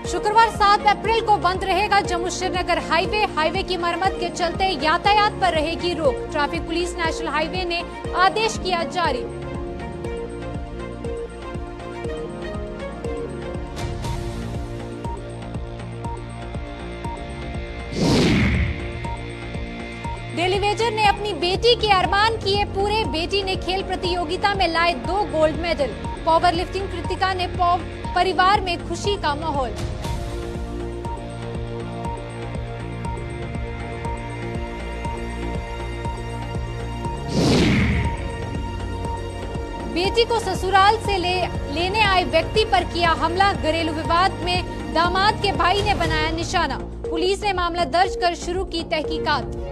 शुक्रवार 7 अप्रैल को बंद रहेगा जम्मू श्रीनगर हाईवे। हाईवे की मरम्मत के चलते यातायात पर रहेगी रोक। ट्रैफिक पुलिस नेशनल हाईवे ने आदेश किया जारी। डेली वेजर ने अपनी बेटी के अरमान किए पूरे। बेटी ने खेल प्रतियोगिता में लाए 2 gold medal. Power lifting Kritika ने परिवार में खुशी का माहौल। बेटी को ससुराल से लेने आए व्यक्ति पर किया हमला। घरेलू विवाद में दामाद के भाई ने बनाया निशाना। पुलिस ने मामला दर्ज कर शुरू की तहकीकात।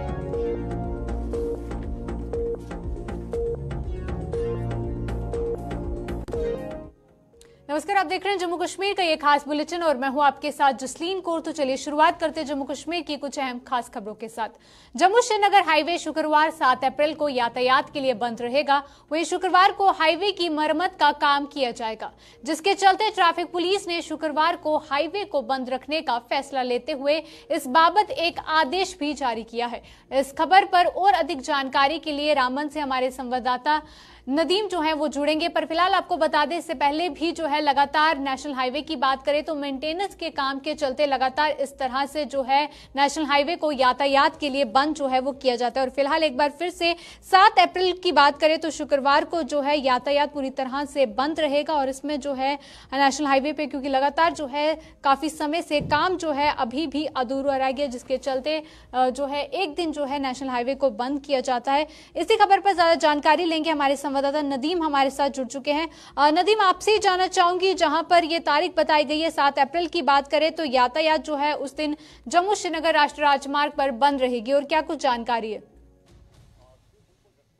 नमस्कार, आप देख रहे हैं जम्मू कश्मीर का ये खास बुलेटिन और मैं हूं आपके साथ जसलीन कौर। तो चलिए शुरुआत करते हैं जम्मू कश्मीर की कुछ अहम खास खबरों के साथ। जम्मू श्रीनगर हाईवे शुक्रवार 7 अप्रैल को यातायात के लिए बंद रहेगा। वहीं शुक्रवार को हाईवे की मरम्मत का काम किया जाएगा, जिसके चलते ट्रैफिक पुलिस ने शुक्रवार को हाईवे को बंद रखने का फैसला लेते हुए इस बाबत एक आदेश भी जारी किया है। इस खबर पर और अधिक जानकारी के लिए रामबन से हमारे संवाददाता नदीम जो है वो जुड़ेंगे। पर फिलहाल आपको बता दें, इससे पहले भी जो है लगातार नेशनल हाईवे की बात करें तो मेंटेनेंस के काम के चलते लगातार इस तरह से जो है नेशनल हाईवे को यातायात के लिए बंद जो है वो किया जाता है। और फिलहाल एक बार फिर से 7 अप्रैल की बात करें तो शुक्रवार को जो है यातायात पूरी तरह से बंद रहेगा। और इसमें जो है नेशनल हाईवे पे क्योंकि लगातार जो है काफी समय से काम जो है अभी भी अधूरा रह गया, जिसके चलते जो है एक दिन जो है नेशनल हाईवे को बंद किया जाता है। इसी खबर पर ज्यादा जानकारी लेंगे, हमारे संवाददाता नदीम हमारे साथ जुड़ चुके हैं। नदीम, आपसे ही जानना चाहूंगी, जहां पर ये तारीख बताई गई है 7 अप्रैल की बात करें तो यातायात जो है उस दिन जम्मू श्रीनगर राष्ट्रीय राजमार्ग पर बंद रहेगी, और क्या कुछ जानकारी है?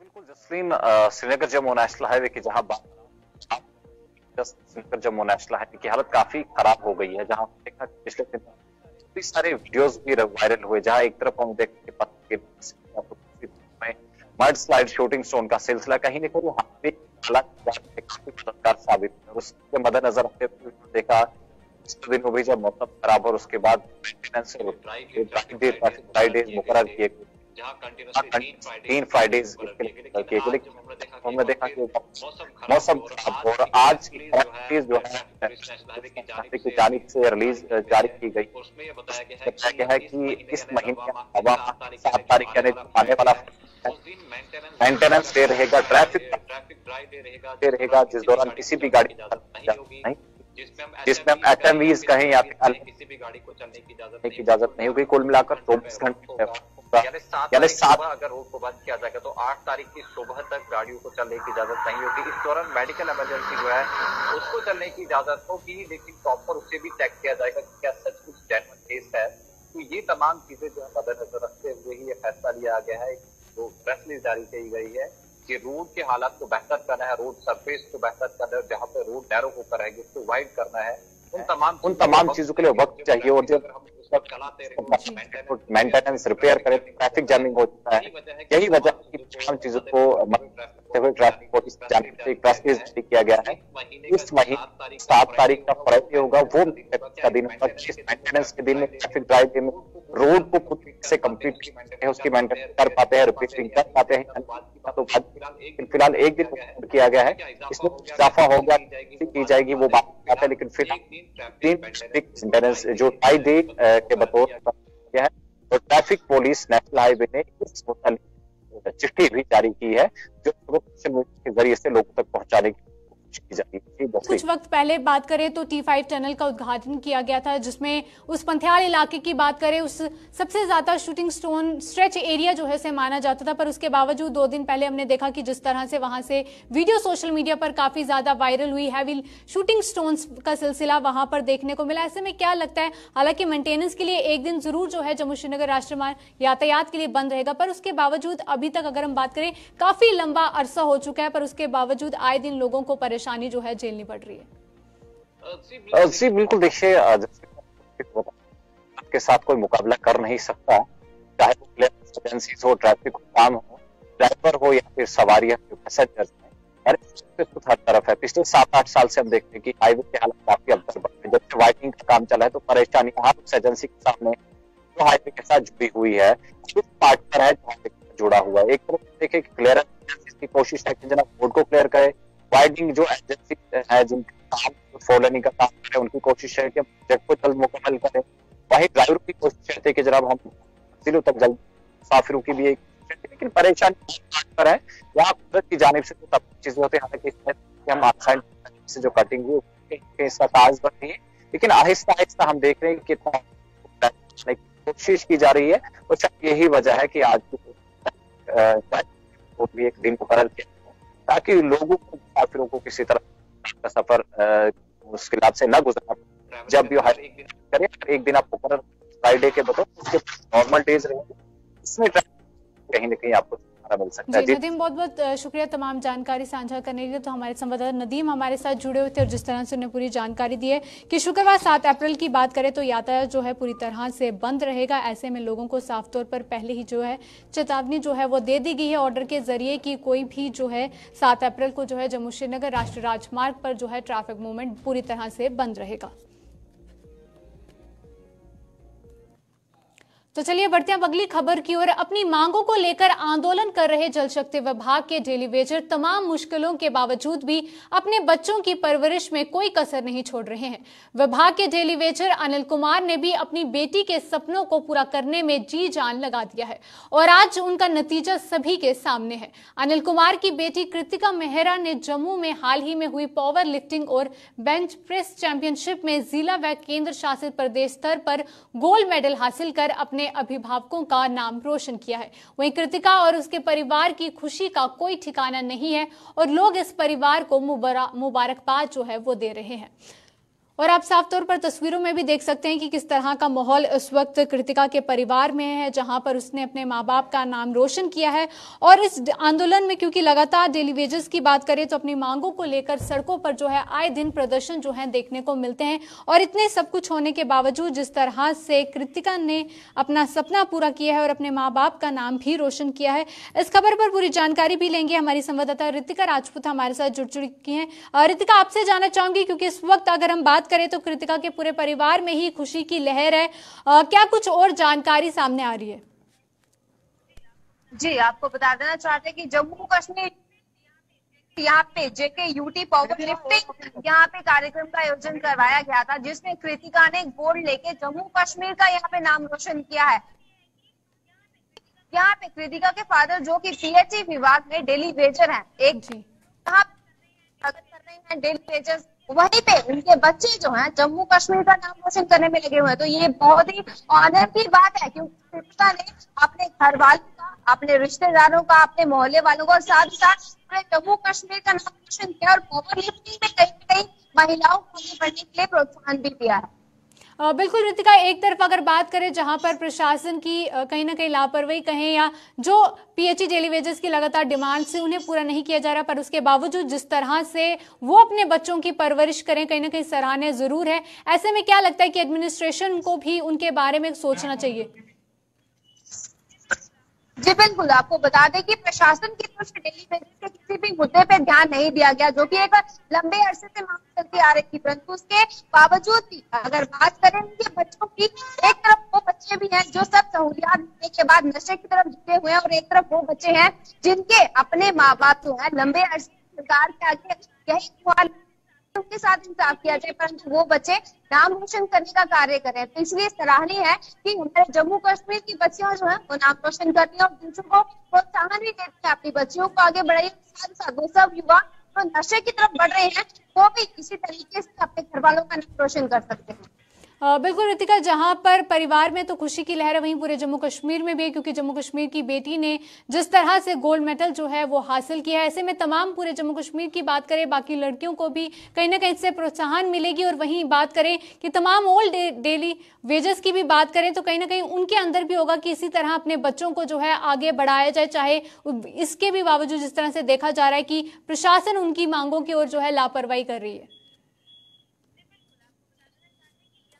बिल्कुल जसलीन, श्रीनगर जम्मू नेशनल हाईवे की जहां बात, श्रीनगर जम्मू नेशनल हाईवे की हालत काफी खराब हो गई है। जहां देखा पिछले दिन काफी सारे वीडियोस भी वायरल हुए, जहां एक तरफ हम देखते मड स्लाइड शूटिंग स्टोन का सिलसिला कहीं न कहीं काफी मददगार साबित है। उसके मद्देनजर देखा दिनों भी जब मौसम खराब और उसके बाद मेंटेनेंस मुकर्रर किए गए, 3 फ्राइडेज किए गए, लेकिन हमने देखा कि मौसम खराब और आज की जो है की जानिब से रिलीज जारी की गई, बताया गया है कि इस महीने हवा 7 तारीख यानी आने वाला मेंटेनेंस डे रहेगा, ट्रैफिक डे रहेगा, जिस दौरान किसी भी गाड़ी नहीं, जिसमें हम एटएमवीज कहें या किसी भी गाड़ी को चलने की इजाजत नहीं होगी। कुल मिलाकर 24 घंटे यानी 7 अगर रोड को बंद किया जाएगा तो 8 तारीख की सुबह तक गाड़ियों को चलने की इजाजत नहीं होगी। इस दौरान मेडिकल इमरजेंसी जो है उसको चलने की इजाजत होगी, लेकिन प्रॉपर उसे भी चेक किया जाएगा कि क्या सचमुच जेन्युइन केस है। तो ये तमाम चीजें जो है मद्देनजर रखते हुए ही ये फैसला लिया गया है। तो प्रेस रिलीज जारी की गई है कि रोड के हालात को बेहतर करना है, रोड सरफेस को बेहतर करना है, जहाँ पे रोड नैरो होकर रहेगी उसको वाइड करना है। उन तमाम चीजों के लिए वक्त चाहिए, और जब मेंटेनेंस रिपेयर करें ट्रैफिक जैमिंग होता है। यही वजह की तमाम चीजों को ट्रैफिक पुलिस जारी किया गया है। इस महीने 7 तारीख का फ्राइडे होगा, वो का दिन होगा। इस मेंटेनेंस के दिन में ट्रैफिक ड्राइव में रोड को खुद से कंप्लीट है, उसकी मेंटेनेंस कर पाते हैं, रिपेयरिंग कर पाते हैं। तो फिलहाल एक दिन किया गया है, इसमें इजाफा हो गया की जाएगी वो बात है, लेकिन फिर मेंटेनेंस जो टाई डे के बतौर किया है। तो ट्रैफिक पुलिस नेशनल हाईवे ने इस चिट्ठी भी जारी की है, जो के जरिए से लोगों तक पहुंचाने की कुछ वक्त पहले बात करें तो T5 टनल का उद्घाटन किया गया था, जिसमें उस पंथियाल इलाके की बात करें उस सबसे ज्यादा शूटिंग स्टोन स्ट्रेच एरिया जो है से माना जाता था। पर उसके बावजूद 2 दिन पहले हमने देखा कि जिस तरह से वहां से वीडियो सोशल मीडिया पर काफी ज्यादा वायरल हुई, हैवी शूटिंग स्टोन्स का सिलसिला वहां पर देखने को मिला। ऐसे में क्या लगता है, हालांकि मेंटेनेंस के लिए एक दिन जरूर जो है जम्मू श्रीनगर राष्ट्रीय मार्ग यातायात के लिए बंद रहेगा, पर उसके बावजूद अभी तक अगर हम बात करें काफी लंबा अरसा हो चुका है, पर उसके बावजूद आए दिन लोगों को परेशानी जो है झेलनी पड़ रही है। जी बिल्कुल, देखिए के साथ कोई मुकाबला कर नहीं सकता, चाहे वो एजेंसीज हो, ट्रैफिक काम हो, ड्राइवर हो या फिर सवारियां पैसेंजर्स हैं, हर तरफ है। पिछले 7-8 साल से हम देखते हैं कि हाईवे के हालात काफी अवसर बढ़ते हैं। जैसे वाइडनिंग का काम चला है तो परेशानी हर उस एजेंसी के सामने जो हाईवे के साथ जुड़ी हुई है, कुछ पार्टनर है जो हाईवे के साथ जुड़ा हुआ है। एक तरफ देखिए क्लियरेंस की कोशिश है कि जनाब रोड को क्लियर करे, वाइडनिंग जो एजेंसी है जिनका काम फोरलेनिंग का काम करे उनकी कोशिश है कि प्रोजेक्ट को जल्द मुकम्मल करें। वहीं ड्राइवरों की कोशिश रहती है कि जनाब हम जिलों तक जल्द, मुसाफिरों की भी एक, लेकिन परेशानी पर है वहाँ कुदरत की जानिब से तो तब चीजें होती है। हालांकि इसमें हम आसान से जो कटिंग हुई इसका ताज बन रही है, लेकिन आहिस्ता आहिस्ता हम देख रहे हैं कि कोशिश की जा रही है और शायद यही वजह है कि आज वो भी एक दिन मुकर्रर किया ताकि लोगों को, मुसाफिरों को किसी तरह का सफर मुश्किलात से न गुजरना पड़े। जब भी हर एक दिन करें, एक दिन आप मुकर्रर फ्राइडे के बतौर उसके नॉर्मल डेज रहेंगे, इसमें कहीं ना कहीं आपको मिल सकता है। जी नदीम, बहुत बहुत शुक्रिया तमाम जानकारी साझा करने के लिए। तो हमारे संवाददाता नदीम हमारे साथ जुड़े हुए थे और जिस तरह से उन्हें पूरी जानकारी दी है कि शुक्रवार 7 अप्रैल की बात करें तो यातायात जो है पूरी तरह से बंद रहेगा। ऐसे में लोगों को साफ तौर पर पहले ही जो है चेतावनी जो है वो दे दी गई है ऑर्डर के जरिए कि कोई भी जो है 7 अप्रैल को जो है जम्मू श्रीनगर राष्ट्रीय राजमार्ग पर जो है ट्रैफिक मूवमेंट पूरी तरह से बंद रहेगा। तो चलिए बढ़ते हैं अगली खबर की ओर। अपनी मांगों को लेकर आंदोलन कर रहे जल शक्ति विभाग के डेली वेजर तमाम मुश्किलों के बावजूद भी अपने बच्चों की परवरिश में कोई कसर नहीं छोड़ रहे हैं। विभाग के डेली वेजर अनिल कुमार ने भी अपनी बेटी के सपनों को पूरा करने में जी जान लगा दिया है और आज उनका नतीजा सभी के सामने है। अनिल कुमार की बेटी कृतिका मेहरा ने जम्मू में हाल ही में हुई पावर लिफ्टिंग और बेंच प्रेस चैंपियनशिप में जिला व केंद्र शासित प्रदेश स्तर पर गोल्ड मेडल हासिल कर अपने अभिभावकों का नाम रोशन किया है। वहीं कृतिका और उसके परिवार की खुशी का कोई ठिकाना नहीं है और लोग इस परिवार को मुबारकबाद जो है वो दे रहे हैं। और आप साफ तौर पर तस्वीरों में भी देख सकते हैं कि किस तरह का माहौल इस वक्त कृतिका के परिवार में है, जहां पर उसने अपने माँ बाप का नाम रोशन किया है। और इस आंदोलन में क्योंकि लगातार डेली वेजेस की बात करें तो अपनी मांगों को लेकर सड़कों पर जो है आए दिन प्रदर्शन जो है देखने को मिलते हैं। और इतने सब कुछ होने के बावजूद जिस तरह से कृतिका ने अपना सपना पूरा किया है और अपने माँ बाप का नाम भी रोशन किया है, इस खबर पर पूरी जानकारी भी लेंगे। हमारी संवाददाता ऋतिका राजपूत हमारे साथ जुड़ चुकी हैं। ऋतिका, आपसे जानना चाहूंगी क्योंकि इस वक्त अगर हम बात करें तो कृतिका के पूरे परिवार में ही खुशी की लहर है, क्या कुछ और जानकारी सामने आ रही है? जी, आपको बता देना चाहते हैं कि जम्मू कश्मीर यहाँ पे जेके यूटी पावर लिफ्टिंग यहाँ पे कार्यक्रम का आयोजन करवाया गया था, जिसमें कृतिका ने गोल्ड लेके जम्मू कश्मीर का यहाँ पे नाम रोशन किया है। यहाँ पे कृतिका के फादर जो कि पीएचई विभाग में डेली वेजर हैं, एक यहाँ कर रहे हैं डेली वेजर, वहीं पे उनके बच्चे जो हैं जम्मू कश्मीर का नाम रोशन करने में लगे हुए हैं। तो ये बहुत ही ऑनर की बात है क्योंकि कृतिका ने अपने घर वालों का, अपने रिश्तेदारों का, अपने मोहल्ले वालों का और साथ ही साथ पूरे जम्मू कश्मीर का नाम रोशन किया और पावर लिफ्टिंग में कहीं ना कहीं महिलाओं को आगे बढ़ने के लिए प्रोत्साहन भी दिया है। बिल्कुल ऋतिका, एक तरफ अगर बात करें जहां पर प्रशासन की कहीं ना कहीं लापरवाही कहें या जो पीएचई डेली वेजेस की लगातार डिमांड से उन्हें पूरा नहीं किया जा रहा, पर उसके बावजूद जिस तरह से वो अपने बच्चों की परवरिश करें कहीं ना कहीं सराहनीय जरूर है। ऐसे में क्या लगता है कि एडमिनिस्ट्रेशन को भी उनके बारे में सोचना चाहिए? जी बिल्कुल, आपको बता दें कि प्रशासन की तरफ से डेली वेजेस के किसी भी मुद्दे पे ध्यान नहीं दिया गया, जो कि एक लंबे अरसे से मांग चलती आ रही थी। परंतु उसके बावजूद भी अगर बात करें उनके बच्चों की, एक तरफ वो बच्चे भी हैं जो सब सहूलियात मिलने के बाद नशे की तरफ झुके हुए हैं और एक तरफ वो बच्चे हैं जिनके अपने माँ बाप जो है लंबे अरसे सरकार के आगे यही सवाल उनके साथ इंसाफ किया जाए, परंतु वो बच्चे नाम रोशन करने का कार्य कर रहे हैं। तो इसलिए सराहनीय है कि हमारे जम्मू कश्मीर की बच्चियां जो है वो नाम रोशन करती हैं और दूसरों को प्रोत्साहन भी देती है अपनी बच्चियों को आगे बढ़ाइए। साथ साथ वो सब युवा जो नशे की तरफ बढ़ रहे हैं वो भी इसी तरीके से अपने घर वालों का नाम रोशन कर सकते हैं। बिल्कुल ऋतिका, जहां पर परिवार में तो खुशी की लहर है वहीं पूरे जम्मू कश्मीर में भी है, क्योंकि जम्मू कश्मीर की बेटी ने जिस तरह से गोल्ड मेडल जो है वो हासिल किया है। ऐसे में तमाम पूरे जम्मू कश्मीर की बात करें, बाकी लड़कियों को भी कहीं ना कहीं इससे प्रोत्साहन मिलेगी। और वहीं बात करें कि तमाम ओल्ड डेली वेजेस की भी बात करें तो कहीं ना कहीं उनके अंदर भी होगा कि इसी तरह अपने बच्चों को जो है आगे बढ़ाया जाए, चाहे इसके भी बावजूद जिस तरह से देखा जा रहा है कि प्रशासन उनकी मांगों की ओर जो है लापरवाही कर रही है।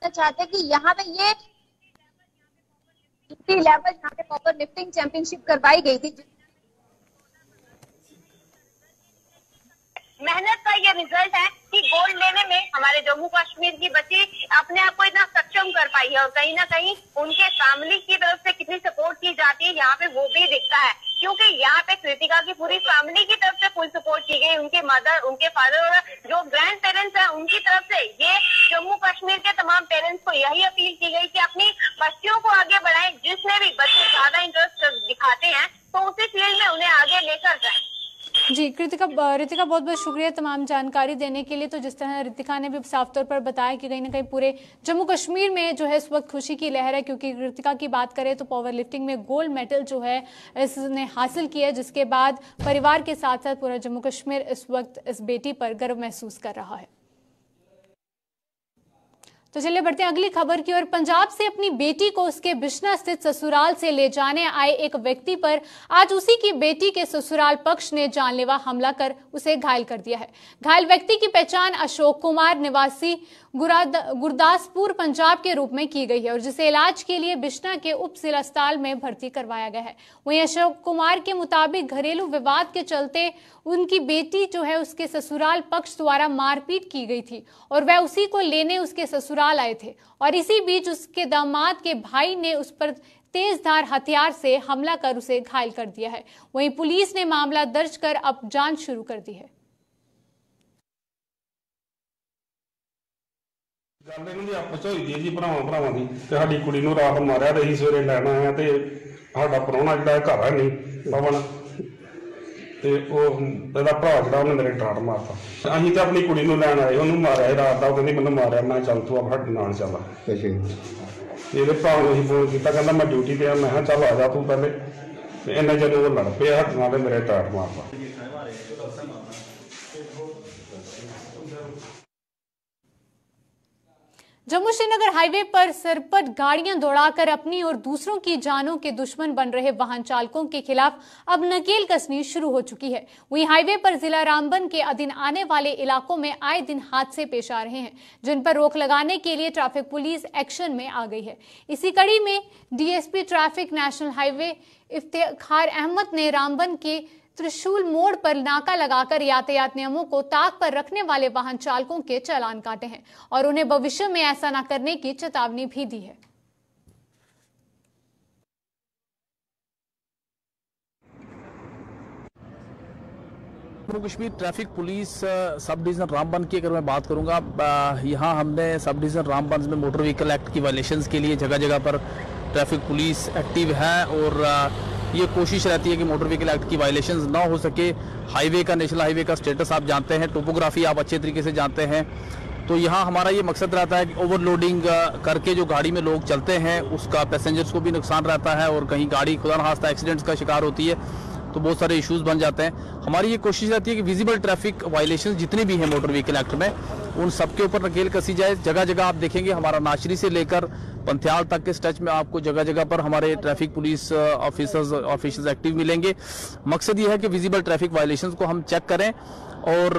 चाहते हैं कि यहाँ पे ये लेवल यहाँ पे पावर लिफ्टिंग चैंपियनशिप करवाई गई थी, मेहनत का ये रिजल्ट है कि गोल्ड लेने में हमारे जम्मू कश्मीर की बच्ची अपने आप को इतना सक्षम कर पाई है और कहीं ना कहीं उनके फैमिली की तरफ से कितनी सपोर्ट की जाती है यहाँ पे वो भी दिखता है, क्योंकि यहाँ पे कृतिका की पूरी फैमिली की तरफ से फुल सपोर्ट की गई। उनके मदर, उनके फादर और जो ग्रैंड पेरेंट्स हैं उनकी तरफ से ये जम्मू कश्मीर के तमाम पेरेंट्स को यही अपील की गई कि अपनी बच्चियों को आगे बढ़ाएं। जिसमें भी बच्चे ज्यादा इंटरेस्ट दिखाते हैं तो उसी फील्ड में उन्हें आगे लेकर जाएं। जी रितिका, बहुत बहुत शुक्रिया तमाम जानकारी देने के लिए। तो जिस तरह रितिका ने भी साफ तौर पर बताया कि कहीं ना कहीं पूरे जम्मू कश्मीर में जो है इस वक्त खुशी की लहर है, क्योंकि रितिका की बात करें तो पावर लिफ्टिंग में गोल्ड मेडल जो है इसने हासिल किया है, जिसके बाद परिवार के साथ साथ पूरा जम्मू कश्मीर इस वक्त इस बेटी पर गर्व महसूस कर रहा है। तो चलिए बढ़ते हैं अगली खबर की ओर। पंजाब से अपनी बेटी को उसके बिश्ना स्थित ससुराल से ले जाने आए एक व्यक्ति पर आज उसी की बेटी के ससुराल पक्ष ने जानलेवा हमला कर उसे घायल कर दिया है। घायल व्यक्ति की पहचान अशोक कुमार निवासी गुरदासपुर पंजाब के रूप में की गई है और जिसे इलाज के लिए बिश्ना के उप जिला अस्पताल में भर्ती करवाया गया है। वहीं अशोक कुमार के मुताबिक घरेलू विवाद के चलते उनकी बेटी जो है उसके ससुराल पक्ष द्वारा मारपीट की गई थी और वह उसी को लेने उसके ससुराल आए थे और इसी बीच उसके दामाद के भाई ने उस पर तेजधार हथियार से हमला कर उसे घायल कर दिया है। वहीं पुलिस ने मामला दर्ज कर अब जांच शुरू कर दी है। गल इन्हां दी आपस होई दी जी भरावां दी ते साडी कुड़ी नूं रात मारिया ते असीं सवेरे लैण आए ते साडा प्राहुणा जिहड़ा घर है नहीं पवन ते ओह इहदा भरा जिहड़ा उहने मेरे डांट मारता। असीं ते अपनी कुड़ी नूं लैण आए ओहनूं मारिया रात दा, ओह कहंदी मैनूं मारिया। मैं चल तूं साडे नाल चल। ਇਹਦੇ ਭਰਾ ਨੂੰ ਅਸੀਂ ਫੋਨ ਕੀਤਾ, ਕਹਿੰਦਾ मैं ड्यूटी ਤੇ ਆ। मैं ਕਿਹਾ ਚੱਲ ਆ ਜਾ ਤੂੰ ਪਹਿਲੇ। ਤੇ ਇੰਨੇ ਜਦੋਂ ਉਹ ਲੜ ਪਿਆ ਸਾਡੇ ਨਾਲ ਤੇ ਮੇਰੇ ਡਾਂਟ ਮਾਰਦਾ। जम्मू श्रीनगर हाईवे पर सरपट गाड़ियां दौड़ाकर अपनी और दूसरों की जानों के दुश्मन बन रहे वाहन चालकों के खिलाफ अब नकेल कसनी शुरू हो चुकी है। वहीं हाईवे पर जिला रामबन के अधीन आने वाले इलाकों में आए दिन हादसे पेश आ रहे हैं, जिन पर रोक लगाने के लिए ट्रैफिक पुलिस एक्शन में आ गई है। इसी कड़ी में DSP traffic national highway Iftikhar Ahmed ने रामबन के त्रिशूल मोड़ पर नाका लगाकर यातायात नियमों को ताक पर रखने वाले वाहन चालकों के चालान काटे हैं और उन्हें भविष्य में ऐसा न करने की चेतावनी भी दी है। Jammu Kashmir traffic police sub division Ramban की अगर मैं बात करूंगा, यहाँ हमने सब डिवीजन रामबन में मोटर व्हीकल एक्ट की वायलेशंस के लिए जगह जगह पर ट्रैफिक पुलिस एक्टिव है और ये कोशिश रहती है कि मोटर व्हीकल एक्ट की वायलेशंस ना हो सके। हाईवे का, नेशनल हाईवे का स्टेटस आप जानते हैं, टोपोग्राफी आप अच्छे तरीके से जानते हैं, तो यहाँ हमारा ये मकसद रहता है कि ओवरलोडिंग करके जो गाड़ी में लोग चलते हैं उसका पैसेंजर्स को भी नुकसान रहता है और कहीं गाड़ी खुदा न खास्ता एक्सीडेंट्स का शिकार होती है तो बहुत सारे इश्यूज बन जाते हैं। हमारी ये कोशिश रहती है कि विजिबल ट्रैफिक वायलेशन जितने भी हैं मोटर व्हीकल एक्ट में उन सबके ऊपर नकेल कसी जाए। जगह जगह आप देखेंगे हमारा नाचरी से लेकर पंथियाल तक के स्ट्रेच में आपको जगह जगह पर हमारे ट्रैफिक पुलिस ऑफिसर्स एक्टिव मिलेंगे। मकसद ये है कि विजिबल ट्रैफिक वायलेशंस को हम चेक करें और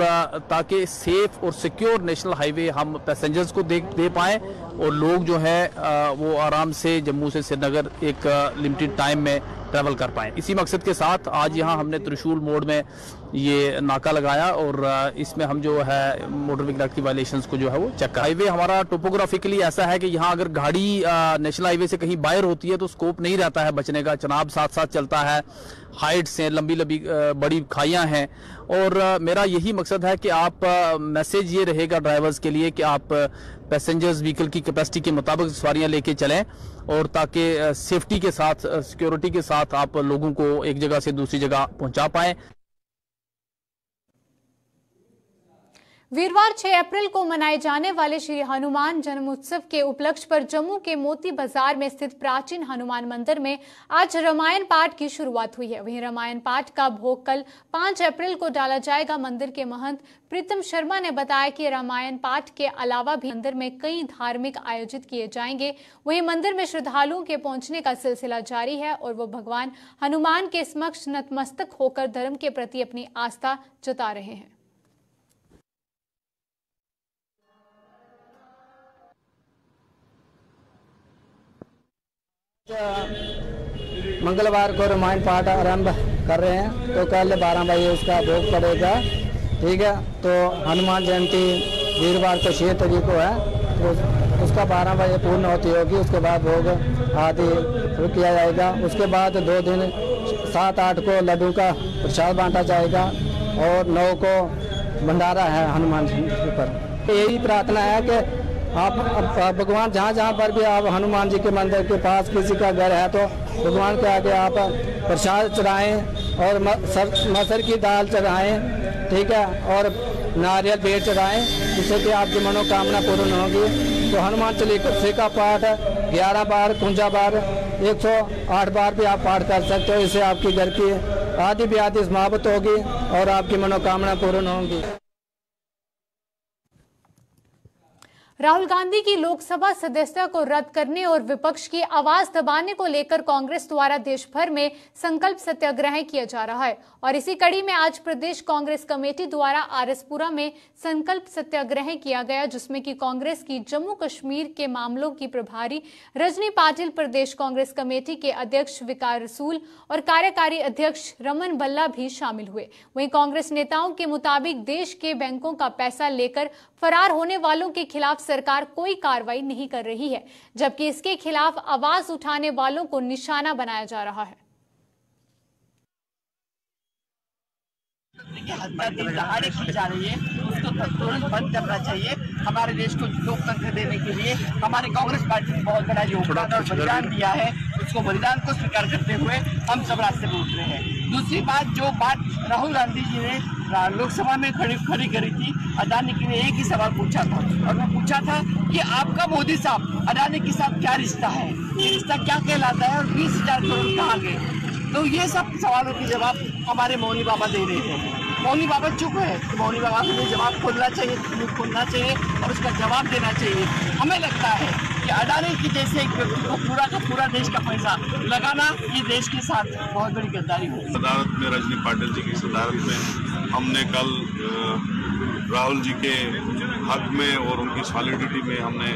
ताकि सेफ और सिक्योर नेशनल हाईवे हम पैसेंजर्स को दे पाएं और लोग जो है वो आराम से जम्मू से श्रीनगर एक लिमिटेड टाइम में ट्रैवल कर पाएं। इसी मकसद के साथ आज यहाँ हमने त्रिशूल मोड़ में ये नाका लगाया और इसमें हम जो है मोटर व्हीकल एक्ट की वायलेशंस को जो है वो चेक कर। हाईवे हमारा टोपोग्राफिकली ऐसा है कि यहाँ अगर गाड़ी नेशनल हाईवे से कहीं बाहर होती है तो स्कोप नहीं रहता है बचने का। चनाब साथ साथ चलता है, हाइट्स हैं, लंबी लंबी बड़ी खाइयां हैं और मेरा यही मकसद है कि आप मैसेज ये रहेगा ड्राइवर्स के लिए कि आप पैसेंजर्स व्हीकल की कैपेसिटी के मुताबिक सवारियां लेके चलें और ताकि सेफ्टी के साथ, सिक्योरिटी के साथ आप लोगों को एक जगह से दूसरी जगह पहुंचा पाएं। वीरवार 6 अप्रैल को मनाए जाने वाले श्री हनुमान जन्मोत्सव के उपलक्ष्य पर जम्मू के मोती बाजार में स्थित प्राचीन हनुमान मंदिर में आज रामायण पाठ की शुरुआत हुई है। वहीं रामायण पाठ का भोग कल 5 अप्रैल को डाला जाएगा। मंदिर के महंत प्रीतम शर्मा ने बताया कि रामायण पाठ के अलावा भी मंदिर में कई धार्मिक आयोजित किए जाएंगे। वहीं मंदिर में श्रद्धालुओं के पहुंचने का सिलसिला जारी है और वो भगवान हनुमान के समक्ष नतमस्तक होकर धर्म के प्रति अपनी आस्था जता रहे हैं। मंगलवार को रामायण पाठ आरंभ कर रहे हैं तो कल 12 बजे उसका भोग पड़ेगा। ठीक है, तो हनुमान जयंती वीरवार को 6 तारीख को है, तो उसका 12 बजे पूर्ण होती होगी। उसके बाद भोग आदि किया जाएगा। उसके बाद 2 दिन 7-8 को लड्डू का प्रसाद बांटा जाएगा और 9 को भंडारा है हनुमान जी पर। यही प्रार्थना है कि आप भगवान जहाँ पर भी आप हनुमान जी के मंदिर के पास किसी का घर है तो भगवान के आगे आप प्रसाद चढ़ाएं और मसर की दाल चढ़ाएं, ठीक है, और नारियल बेर चढ़ाएं, जिससे कि आपकी मनोकामना पूर्ण होगी। तो हनुमान चालीसा का पाठ 11 बार, कुंजा बार, 108 बार भी आप पाठ कर सकते हो। इससे आपकी घर की आदि व्याधि समाप्त होगी और आपकी मनोकामना पूर्ण होगी। राहुल गांधी की लोकसभा सदस्यता को रद्द करने और विपक्ष की आवाज दबाने को लेकर कांग्रेस द्वारा देश भर में संकल्प सत्याग्रह किया जा रहा है और इसी कड़ी में आज प्रदेश कांग्रेस कमेटी द्वारा आरएसपुरा में संकल्प सत्याग्रह किया गया, जिसमें कि कांग्रेस की जम्मू कश्मीर के मामलों की प्रभारी रजनी पाटिल, प्रदेश कांग्रेस कमेटी के अध्यक्ष विकार रसूल और कार्यकारी अध्यक्ष रमन भल्ला भी शामिल हुए। वहीं कांग्रेस नेताओं के मुताबिक देश के बैंकों का पैसा लेकर फरार होने वालों के खिलाफ सरकार कोई कार्रवाई नहीं कर रही है, जबकि इसके खिलाफ आवाज उठाने वालों को निशाना बनाया जा रहा है। हत्या दिन दहाड़े की जा रही है, उसको तुरंत बंद करना चाहिए। हमारे देश को लोकतंत्र देने के लिए हमारे कांग्रेस पार्टी ने बहुत बड़ा योगदान और बलिदान दिया है। उसको बलिदान को स्वीकार करते हुए हम सब रास्ते पर उतरे हैं। दूसरी बात, जो बात राहुल गांधी जी ने लोकसभा में खड़ी करी थी, अडानी के लिए एक ही सवाल पूछा था और मैं पूछा था कि आपका मोदी साहब अडानी के साथ क्या रिश्ता है, ये रिश्ता क्या कहलाता है और 20,000 करोड़ कहाँ गए। तो ये सब सवालों के जवाब हमारे मौनी बाबा दे रहे हैं। मौनी बाबा चुप है, तो मौनी बाबा को ये जवाब खोलना चाहिए और उसका जवाब देना चाहिए। हमें लगता है कि अडानी की जैसे एक व्यक्ति को पूरा का पूरा देश का पैसा लगाना ये देश के साथ बहुत बड़ी गद्दारी हो। सदारत में रजनी पाटिल जी की सदारत में हमने कल राहुल जी के हक में और उनकी सॉलिडिटी में हमने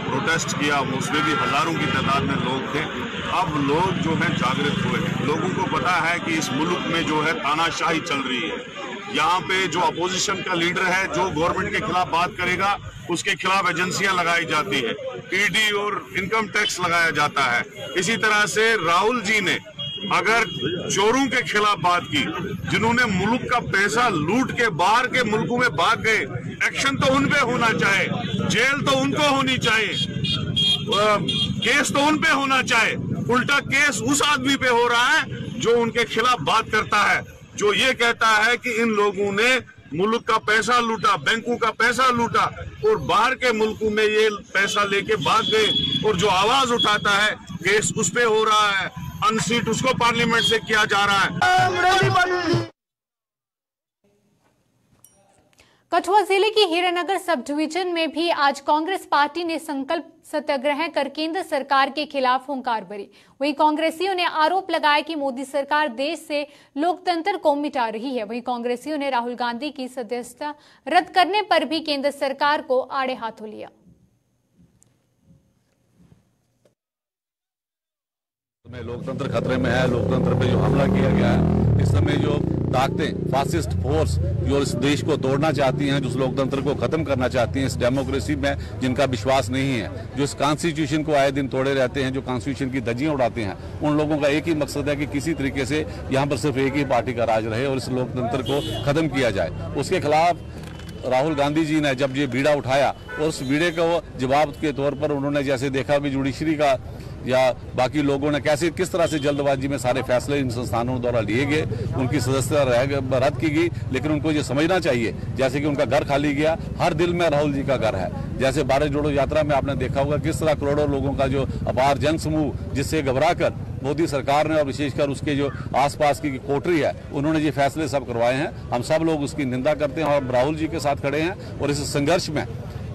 प्रोटेस्ट किया। उसमें भी हजारों की तादाद में लोग थे। अब लोग जो है जागृत हुए हैं। लोगों को पता है कि इस मुल्क में जो है तानाशाही चल रही है। यहाँ पे जो अपोजिशन का लीडर है, जो गवर्नमेंट के खिलाफ बात करेगा, उसके खिलाफ एजेंसियां लगाई जाती है, ईडी और इनकम टैक्स लगाया जाता है। इसी तरह से राहुल जी ने अगर चोरों के खिलाफ बात की, जिन्होंने मुल्क का पैसा लूट के बाहर के मुल्कों में भाग गए, एक्शन तो उन पे होना चाहिए, जेल तो उनको होनी चाहिए, केस तो उन पे होना चाहिए। उल्टा केस उस आदमी पे हो रहा है जो उनके खिलाफ बात करता है, जो ये कहता है कि इन लोगों ने मुल्क का पैसा लूटा, बैंकों का पैसा लूटा और बाहर के मुल्कों में ये पैसा लेके भाग गए। और जो आवाज उठाता है, केस उस पे हो रहा है, अनसीट उसको पार्लियामेंट से किया जा रहा है। कठुआ जिले की हीरानगर सब डिवीजन में भी आज कांग्रेस पार्टी ने संकल्प सत्याग्रह कर केंद्र सरकार के खिलाफ हुंकार भरी। वहीं कांग्रेसियों ने आरोप लगाया कि मोदी सरकार देश से लोकतंत्र को मिटा रही है। वहीं कांग्रेसियों ने राहुल गांधी की सदस्यता रद्द करने पर भी केंद्र सरकार को आड़े हाथों लिया। लोकतंत्र खतरे में है। लोकतंत्र पे जो हमला किया गया है, इस समय जो ताकतें, फासिस्ट फोर्स जो इस देश को तोड़ना चाहती हैं, जो इस लोकतंत्र को खत्म करना चाहती हैं, इस डेमोक्रेसी में जिनका विश्वास नहीं है, जो इस कॉन्स्टिट्यूशन को आए दिन तोड़े रहते हैं, जो कॉन्स्टिट्यूशन की धज्जियां उड़ाते हैं, उन लोगों का एक ही मकसद है कि किसी तरीके से यहाँ पर सिर्फ एक ही पार्टी का राज रहे और इस लोकतंत्र को खत्म किया जाए। उसके खिलाफ राहुल गांधी जी ने जब ये बीड़ा उठाया और उस बीड़े को जवाब के तौर पर उन्होंने जैसे देखा भी जुडिशरी का या बाकी लोगों ने किस तरह से जल्दबाजी में सारे फैसले इन संस्थानों द्वारा लिए गए, उनकी सदस्यता रद्द की गई। लेकिन उनको ये समझना चाहिए, जैसे कि उनका घर खाली गया, हर दिल में राहुल जी का घर है। जैसे भारत जोड़ो यात्रा में आपने देखा होगा किस तरह करोड़ों लोगों का जो अपार जन समूह, जिससे घबराकर मोदी सरकार ने और विशेषकर उसके जो आसपास की कोटरी है, उन्होंने ये फैसले सब करवाए हैं। हम सब लोग उसकी निंदा करते हैं और राहुल जी के साथ खड़े हैं। और इस संघर्ष में,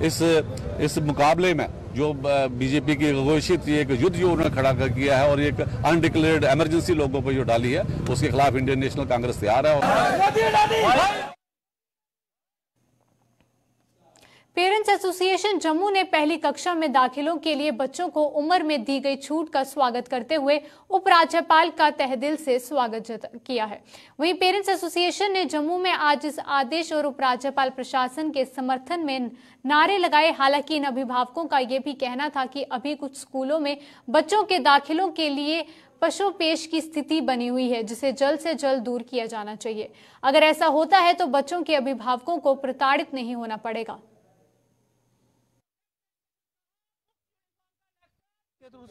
इस मुकाबले में जो बीजेपी की घोषित एक युद्ध जो उन्होंने खड़ा कर किया है और एक अनडिक्लेयर्ड इमरजेंसी लोगों पर जो डाली है, उसके खिलाफ इंडियन नेशनल कांग्रेस तैयार है। पेरेंट्स एसोसिएशन जम्मू ने पहली कक्षा में दाखिलों के लिए बच्चों को उम्र में दी गई छूट का स्वागत करते हुए उपराज्यपाल का तहेदिल से स्वागत किया है। वहीं पेरेंट्स एसोसिएशन ने जम्मू में आज इस आदेश और उपराज्यपाल प्रशासन के समर्थन में नारे लगाए। हालांकि इन अभिभावकों का यह भी कहना था कि अभी कुछ स्कूलों में बच्चों के दाखिलों के लिए पशुपेश की स्थिति बनी हुई है, जिसे जल्द से जल्द दूर किया जाना चाहिए। अगर ऐसा होता है तो बच्चों के अभिभावकों को प्रताड़ित नहीं होना पड़ेगा।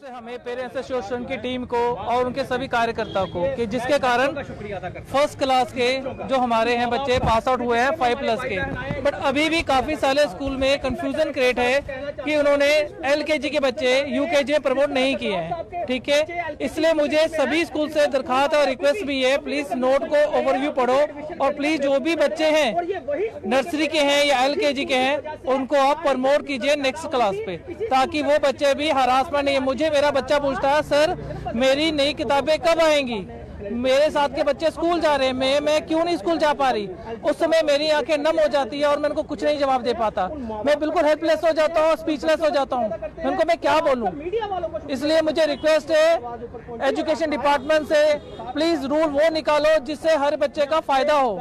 से हमें पेरेंट्स एसोसिएशन की टीम को और उनके सभी कार्यकर्ताओं को कि जिसके कारण फर्स्ट क्लास के जो हमारे हैं बच्चे पास आउट हुए हैं 5+ के, बट अभी भी काफी सारे स्कूल में कंफ्यूजन क्रिएट है कि उन्होंने LKG के बच्चे UKG में प्रमोट नहीं किए हैं। ठीक है, इसलिए मुझे सभी स्कूल से दरखास्त और रिक्वेस्ट भी है, प्लीज नोट को ओवरव्यू पढ़ो और प्लीज जो भी बच्चे हैं नर्सरी के हैं या LKG के हैं उनको आप प्रमोट कीजिए नेक्स्ट क्लास पे, ताकि वो बच्चे भी हरासमेंट नहीं। मुझे मेरा बच्चा पूछता है सर मेरी नई किताबें कब आएंगी, मेरे साथ के बच्चे स्कूल जा रहे हैं, मैं क्यों नहीं स्कूल जा पा रही। उस समय मेरी आंखें नम हो जाती है और मैं उनको कुछ नहीं जवाब दे पाता, मैं बिल्कुल हेल्पलेस हो जाता हूँ, स्पीचलेस हो जाता हूँ, उनको मैं क्या बोलूँ। इसलिए मुझे रिक्वेस्ट है एजुकेशन डिपार्टमेंट से, प्लीज रूल वो निकालो जिससे हर बच्चे का फायदा हो,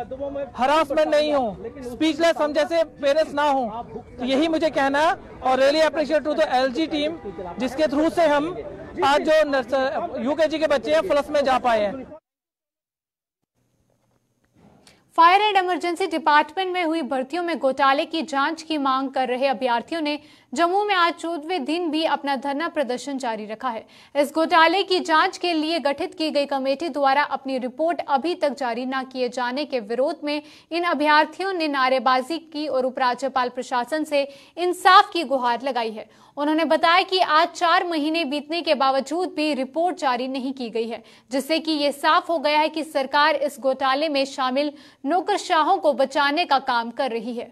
हरासमेंट नहीं हो, स्पीचलेस हम जैसे पेरेंट्स ना हो। तो यही मुझे कहना है और really appreciate to the LG team जिसके थ्रू से हम आज जो UKG के बच्चे हैं प्लस में जा पाए हैं। फायर एंड इमरजेंसी डिपार्टमेंट में हुई भर्तियों में घोटाले की जांच की मांग कर रहे अभ्यर्थियों ने जम्मू में आज 14वें दिन भी अपना धरना प्रदर्शन जारी रखा है। इस घोटाले की जांच के लिए गठित की गई कमेटी द्वारा अपनी रिपोर्ट अभी तक जारी न किए जाने के विरोध में इन अभ्यर्थियों ने नारेबाजी की और उपराज्यपाल प्रशासन से इंसाफ की गुहार लगाई है। उन्होंने बताया कि आज 4 महीने बीतने के बावजूद भी रिपोर्ट जारी नहीं की गई है, जिससे कि ये साफ हो गया है कि सरकार इस घोटाले में शामिल नौकरशाहों को बचाने का काम कर रही है।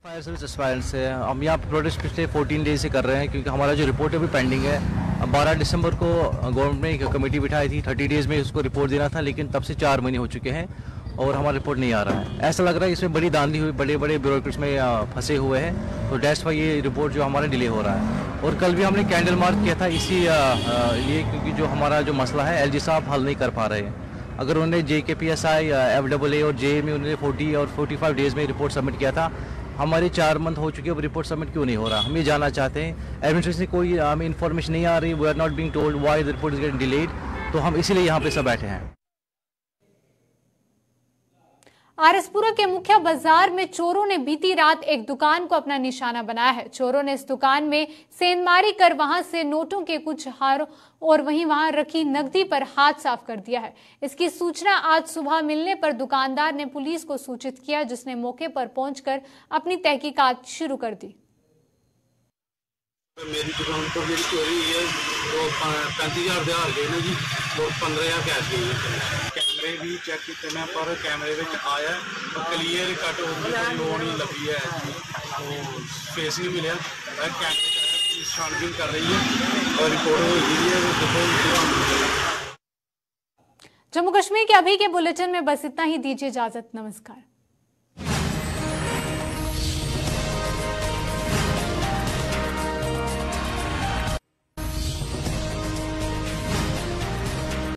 फायर सर्विस एस्पायरेंट से हम यहाँ प्रोटेस्ट पिछले 14 डेज से कर रहे हैं, क्योंकि हमारा जो रिपोर्ट अभी पेंडिंग है। 12 दिसंबर को गवर्नमेंट ने एक कमेटी बिठाई थी, 30 डेज में उसको रिपोर्ट देना था, लेकिन तब से 4 महीने हो चुके हैं और हमारा रिपोर्ट नहीं आ रहा है। ऐसा लग रहा है इसमें बड़ी धांधली हुई, बड़े बड़े ब्यूरोक्रेट्स में फंसे हुए हैं, तो दैट्स व्हाई ये रिपोर्ट जो हमारा डिले हो रहा है। और कल भी हमने कैंडल मार्च किया था इसी लिए, क्योंकि जो हमारा जो मसला है LG साहब हल नहीं कर पा रहे हैं। अगर उन्होंने JKPSI, FAA और JA में उन्होंने 40 और 45 डेज में रिपोर्ट सबमिट किया था, हमारे 4 मंथ हो चुके हैं, अब रिपोर्ट सबमिट क्यों नहीं हो रहा, हम ये जानना चाहते हैं। एडमिनिस्ट्रेशन से कोई हमें इन्फॉर्मेशन नहीं आ रही, we are not being told why the report is getting delayed, तो हम इसीलिए यहाँ पे सब बैठे हैं। आरएसपुरा के मुख्य बाजार में चोरों ने बीती रात एक दुकान को अपना निशाना बनाया है। चोरों ने इस दुकान में सेंधमारी कर वहां से नोटों के कुछ हारों और वहां रखी नकदी पर हाथ साफ कर दिया है। इसकी सूचना आज सुबह मिलने पर दुकानदार ने पुलिस को सूचित किया, जिसने मौके पर पहुंचकर अपनी तहकीकात शुरू कर दी। मेरी दुकान पर मेरी चोरी हुई है, वो 35,000 ਦੇ ਹਾਰ ਗਏ ਨੇ ਜੀ और 15,000 कैश गई है। कैमरे भी चेक किए मैं, पर कैमरे में आया क्लीयर कट होगी, लोन ही लगी है, तो फेस नहीं मिले। कैमरे छानबीन कर रही है और रिपोर्ट हो गई है। जम्मू कश्मीर के अभी के बुलेटिन में बस इतना ही, दीजिए इजाजत, नमस्कार।